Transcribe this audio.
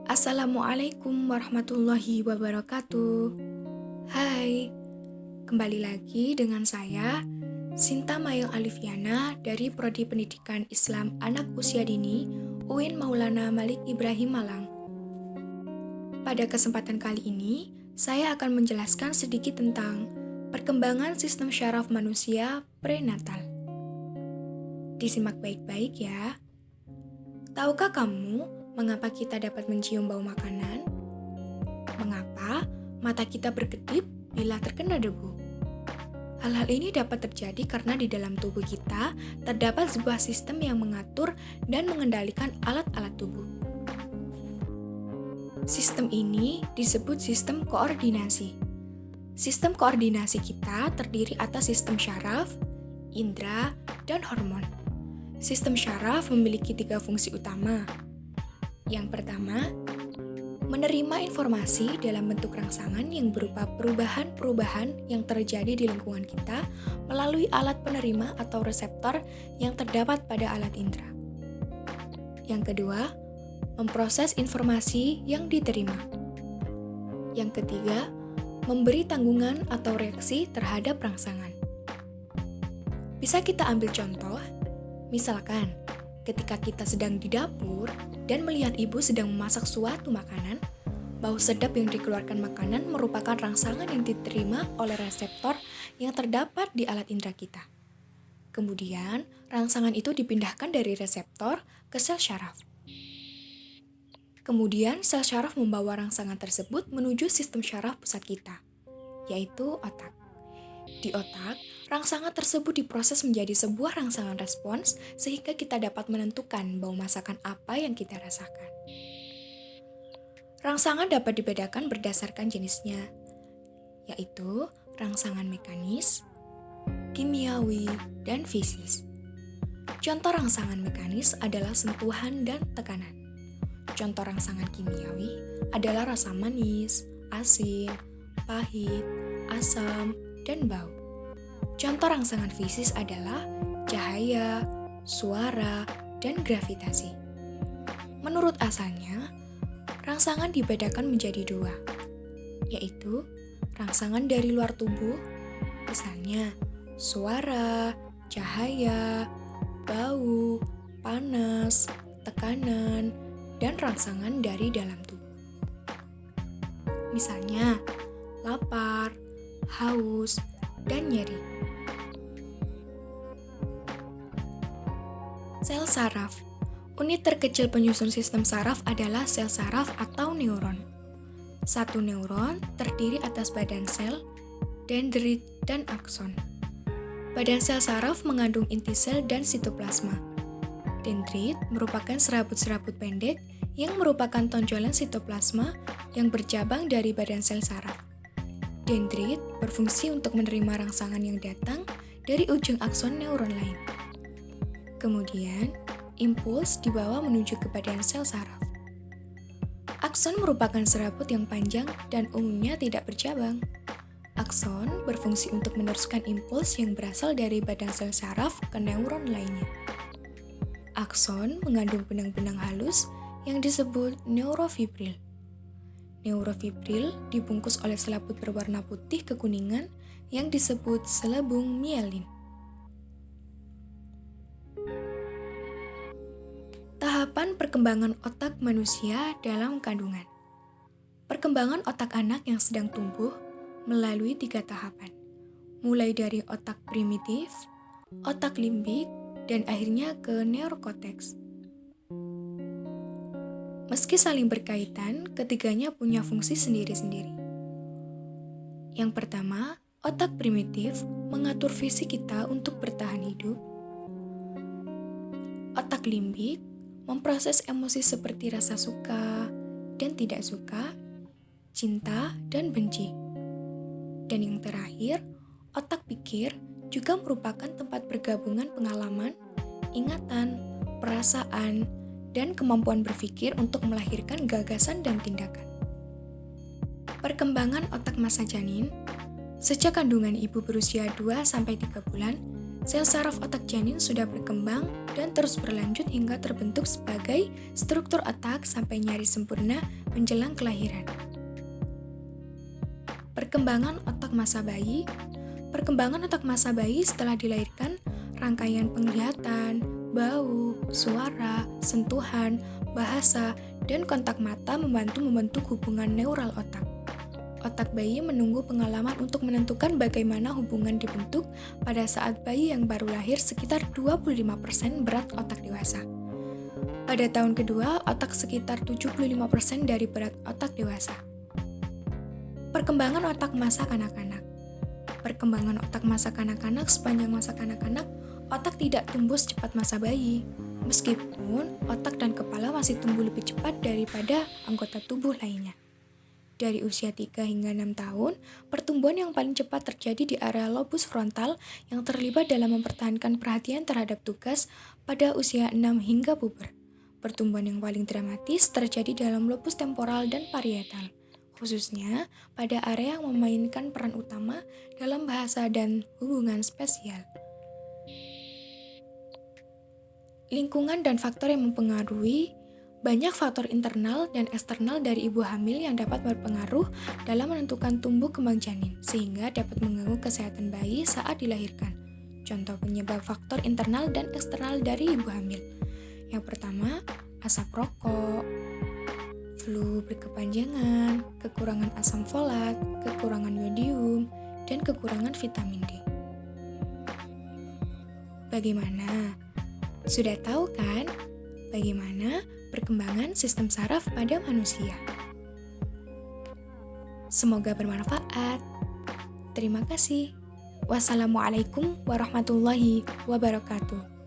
Assalamualaikum warahmatullahi wabarakatuh. Hai, kembali lagi dengan saya, Sinta Mayang Alifiana dari Prodi Pendidikan Islam Anak Usia Dini, UIN Maulana Malik Ibrahim Malang. Pada kesempatan kali ini, saya akan menjelaskan sedikit tentang perkembangan sistem syaraf manusia prenatal. Disimak baik-baik ya. Tahukah kamu mengapa kita dapat mencium bau makanan? Mengapa mata kita berkedip bila terkena debu? Hal-hal ini dapat terjadi karena di dalam tubuh kita terdapat sebuah sistem yang mengatur dan mengendalikan alat-alat tubuh. Sistem ini disebut sistem koordinasi. Sistem koordinasi kita terdiri atas sistem syaraf, indera, dan hormon. Sistem syaraf memiliki 3 fungsi utama. Yang pertama, menerima informasi dalam bentuk rangsangan yang berupa perubahan-perubahan yang terjadi di lingkungan kita melalui alat penerima atau reseptor yang terdapat pada alat indera. Yang kedua, memproses informasi yang diterima. Yang ketiga, memberi tanggungan atau reaksi terhadap rangsangan. Bisa kita ambil contoh, misalkan ketika kita sedang di dapur dan melihat ibu sedang memasak suatu makanan, bau sedap yang dikeluarkan makanan merupakan rangsangan yang diterima oleh reseptor yang terdapat di alat indera kita. Kemudian, rangsangan itu dipindahkan dari reseptor ke sel syaraf. Kemudian, sel syaraf membawa rangsangan tersebut menuju sistem syaraf pusat kita, yaitu otak. Di otak, rangsangan tersebut diproses menjadi sebuah rangsangan respons sehingga kita dapat menentukan bau masakan apa yang kita rasakan. Rangsangan dapat dibedakan berdasarkan jenisnya, yaitu rangsangan mekanis, kimiawi, dan fisis. Contoh rangsangan mekanis adalah sentuhan dan tekanan. Contoh rangsangan kimiawi adalah rasa manis, asin, pahit, asam, dan bau. Contoh rangsangan fisis adalah cahaya, suara, dan gravitasi. Menurut asalnya, rangsangan dibedakan menjadi 2, yaitu rangsangan dari luar tubuh, misalnya suara, cahaya, bau, panas, tekanan, dan rangsangan dari dalam tubuh. Misalnya, lapar, haus, dan nyeri. Sel saraf. Unit terkecil penyusun sistem saraf adalah sel saraf atau neuron. Satu neuron terdiri atas badan sel, dendrit, dan akson. Badan sel saraf mengandung inti sel dan sitoplasma. Dendrit merupakan serabut-serabut pendek yang merupakan tonjolan sitoplasma yang bercabang dari badan sel saraf. Dendrit berfungsi untuk menerima rangsangan yang datang dari ujung akson neuron lain. Kemudian, impuls dibawa menuju ke badan sel saraf. Akson merupakan serabut yang panjang dan umumnya tidak bercabang. Akson berfungsi untuk meneruskan impuls yang berasal dari badan sel saraf ke neuron lainnya. Akson mengandung benang-benang halus yang disebut neurofibril. Neurofibril dibungkus oleh selaput berwarna putih kekuningan yang disebut selebung mielin. Tahapan perkembangan otak manusia dalam kandungan. Perkembangan otak anak yang sedang tumbuh melalui 3 tahapan, mulai dari otak primitif, otak limbik, dan akhirnya ke neokorteks. Meski saling berkaitan, ketiganya punya fungsi sendiri-sendiri. Yang pertama, otak primitif mengatur fisik kita untuk bertahan hidup. Otak limbik memproses emosi seperti rasa suka dan tidak suka, cinta dan benci. Dan yang terakhir, otak pikir juga merupakan tempat bergabungan pengalaman, ingatan, perasaan, dan kemampuan berpikir untuk melahirkan gagasan dan tindakan. Perkembangan otak masa janin. Sejak kandungan ibu berusia 2-3 bulan, Sel saraf otak janin sudah berkembang dan terus berlanjut hingga terbentuk sebagai struktur otak sampai nyaris sempurna menjelang kelahiran. Perkembangan otak masa bayi. Perkembangan otak masa bayi setelah dilahirkan, rangkaian penglihatan, bau, suara, sentuhan, bahasa, dan kontak mata membantu membentuk hubungan neural otak. Otak bayi menunggu pengalaman untuk menentukan bagaimana hubungan dibentuk pada saat bayi yang baru lahir sekitar 25% berat otak dewasa. Pada tahun kedua, otak sekitar 75% dari berat otak dewasa. Perkembangan otak masa kanak-kanak. Perkembangan otak masa kanak-kanak sepanjang masa kanak-kanak, otak tidak tumbuh secepat masa bayi. Meskipun otak dan kepala masih tumbuh lebih cepat daripada anggota tubuh lainnya. Dari usia 3 hingga 6 tahun, pertumbuhan yang paling cepat terjadi di area lobus frontal yang terlibat dalam mempertahankan perhatian terhadap tugas pada usia 6 hingga puber. Pertumbuhan yang paling dramatis terjadi dalam lobus temporal dan parietal, khususnya pada area yang memainkan peran utama dalam bahasa dan hubungan spesial. Lingkungan dan faktor yang mempengaruhi. Banyak faktor internal dan eksternal dari ibu hamil yang dapat berpengaruh dalam menentukan tumbuh kembang janin, sehingga dapat mengganggu kesehatan bayi saat dilahirkan. Contoh penyebab faktor internal dan eksternal dari ibu hamil. Yang pertama, asap rokok, flu berkepanjangan, kekurangan asam folat, kekurangan yodium, dan kekurangan vitamin D. Bagaimana? Sudah tahu kan? Bagaimana perkembangan sistem saraf pada manusia? Semoga bermanfaat. Terima kasih. Wassalamualaikum warahmatullahi wabarakatuh.